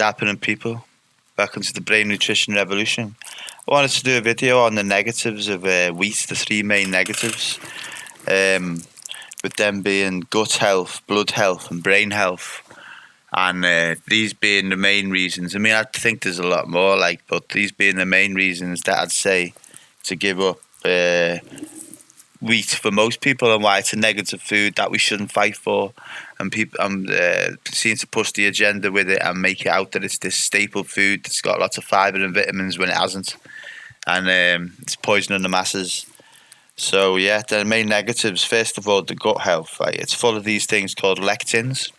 happening, people? Welcome to the Brain Nutrition Revolution. I wanted to do a video on the negatives of wheat, the three main negatives, with them being gut health, blood health, and brain health. And these being the main reasons. I mean, I think there's a lot more, but these being the main reasons that I'd say to give up wheat for most people, and why it's a negative food that we shouldn't fight for. And people seem to push the agenda with it and make it out that it's this staple food that's got lots of fibre and vitamins when it hasn't, and it's poisoning the masses. So yeah, the main negatives. First of all, the gut health. Right? It's full of these things called lectins,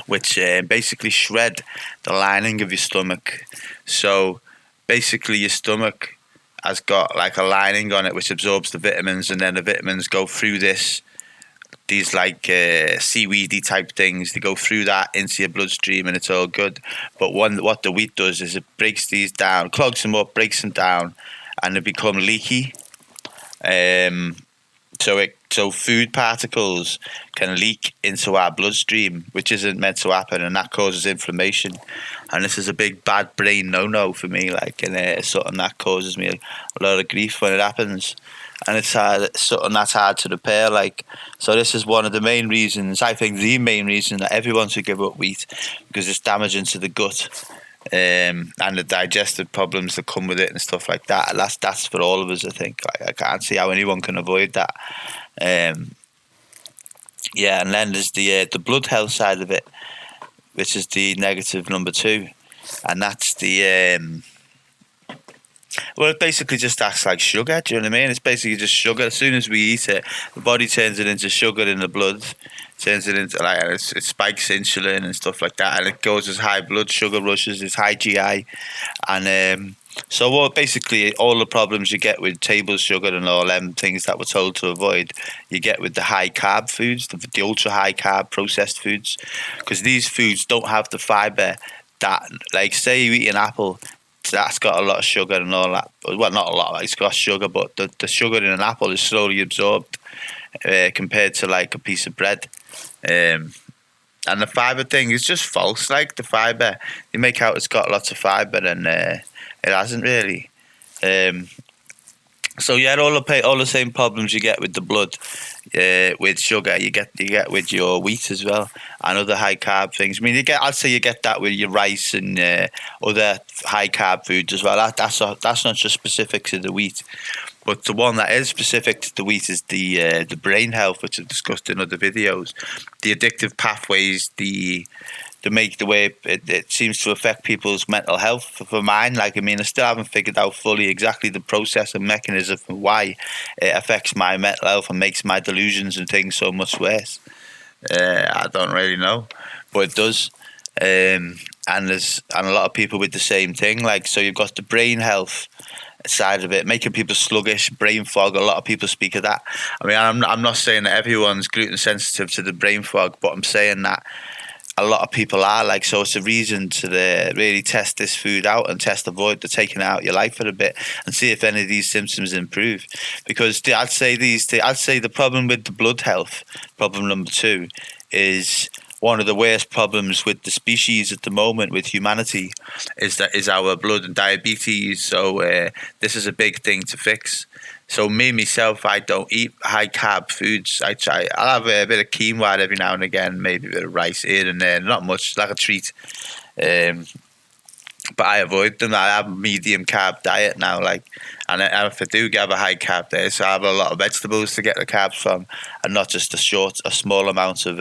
which basically shred the lining of your stomach. So basically, your stomach has got like a lining on it which absorbs the vitamins, and then the vitamins go through these seaweedy type things. They go through that into your bloodstream, and it's all good. But what the wheat does is it breaks these down, clogs them up, breaks them down, and they become leaky. So food particles can leak into our bloodstream, which isn't meant to happen, and that causes inflammation. And this is a big bad brain no-no for me, and something that causes me a lot of grief when it happens. And it's something that's hard to repair. So this is one of the main reasons, I think the main reason, that everyone should give up wheat, because it's damaging to the gut, and the digestive problems that come with it and stuff like that. And that's for all of us, I think. I can't see how anyone can avoid that. And then there's the blood health side of it, which is the negative number 2, and that's the well, it basically just acts like sugar. Do you know what I mean? It's basically just sugar. As soon as we eat it, the body turns it into sugar in the blood, turns it into it spikes insulin and stuff like that, and it goes as high blood sugar rushes, it's high GI, and so basically all the problems you get with table sugar and all them things that we're told to avoid, you get with the high carb foods, the ultra high carb processed foods, because these foods don't have the fibre that, say you eat an apple, that's got a lot of sugar and all that. Well, not a lot, it's got sugar, but the sugar in an apple is slowly absorbed compared to a piece of bread. And the fibre thing is just false. The fibre, you make out it's got lots of fibre, and it hasn't really. So yeah, all the same problems you get with the blood, with sugar, you get with your wheat as well, and other high carb things. I mean, I'd say you get that with your rice and other high carb foods as well. That's not just specific to the wheat, but the one that is specific to the wheat is the brain health, which I've discussed in other videos. The addictive pathways, the way it seems to affect people's mental health. For mine, I still haven't figured out fully exactly the process and mechanism and why it affects my mental health and makes my delusions and things so much worse. I don't really know, but it does. And there's a lot of people with the same thing. So you've got the brain health side of it, making people sluggish, brain fog. A lot of people speak of that. I mean, I'm not saying that everyone's gluten sensitive to the brain fog, but I'm saying that a lot of people are. So it's a reason to really test this food out and avoid taking it out of your life for a bit and see if any of these symptoms improve. Because I'd say the problem with the blood health, problem number 2, is one of the worst problems with the species at the moment, with humanity, is our blood and diabetes. So this is a big thing to fix. So myself, I don't eat high carb foods. I'll have a bit of quinoa every now and again, maybe a bit of rice here and there, not much, like a treat. But I avoid them. I have a medium carb diet now, and if I do have a high carb diet, so I have a lot of vegetables to get the carbs from, and not just a small amount of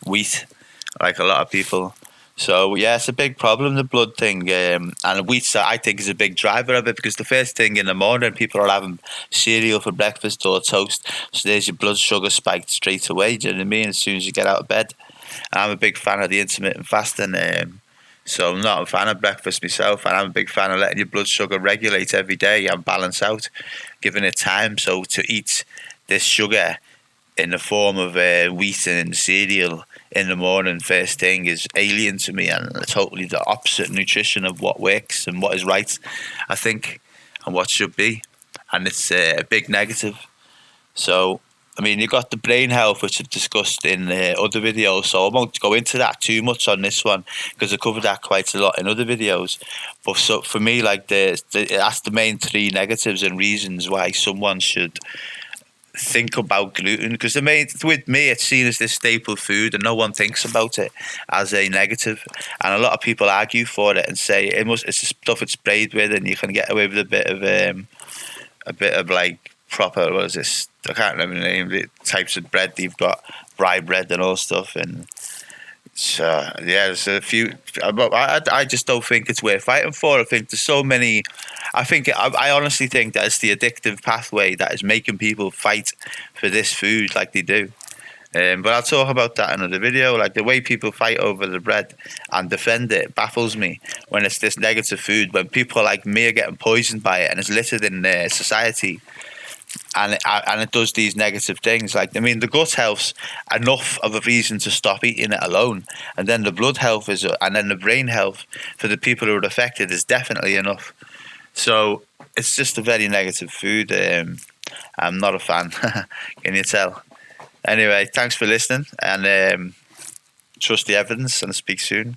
wheat, like a lot of people. So yeah, it's a big problem, the blood thing, and wheat, I think, is a big driver of it, because the first thing in the morning, people are having cereal for breakfast or toast, so there's your blood sugar spiked straight away. Do you know what I mean? As soon as you get out of bed. And I'm a big fan of the intermittent fasting, so I'm not a fan of breakfast myself, and I'm a big fan of letting your blood sugar regulate every day and balance out, giving it time. So to eat this sugar in the form of wheat and cereal in the morning first thing is alien to me, and totally the opposite nutrition of what works and what is right, I think, and what should be. And it's a big negative. So I mean, you got the brain health, which I've discussed in other videos, so I won't go into that too much on this one because I covered that quite a lot in other videos. But so for me, like that's the main three negatives and reasons why someone should think about gluten, because the main with me it's seen as this staple food and no one thinks about it as a negative, and a lot of people argue for it and say it's the stuff it's sprayed with and you can get away with a bit of like proper, what is this, I can't remember the name, the types of bread you've got, rye bread and all stuff, and so yeah, there's a few. I just don't think it's worth fighting for. I think there's so many. I honestly think that it's the addictive pathway that is making people fight for this food like they do. But I'll talk about that in another video. Like the way people fight over the bread and defend it baffles me when it's this negative food. When people like me are getting poisoned by it and it's littered in society, and it does these negative things. Like, I mean, the gut health's enough of a reason to stop eating it alone, and then the blood health is, and then the brain health for the people who are affected is definitely enough. So it's just a very negative food. I'm not a fan. Can you tell? Anyway, thanks for listening, and trust the evidence, and speak soon.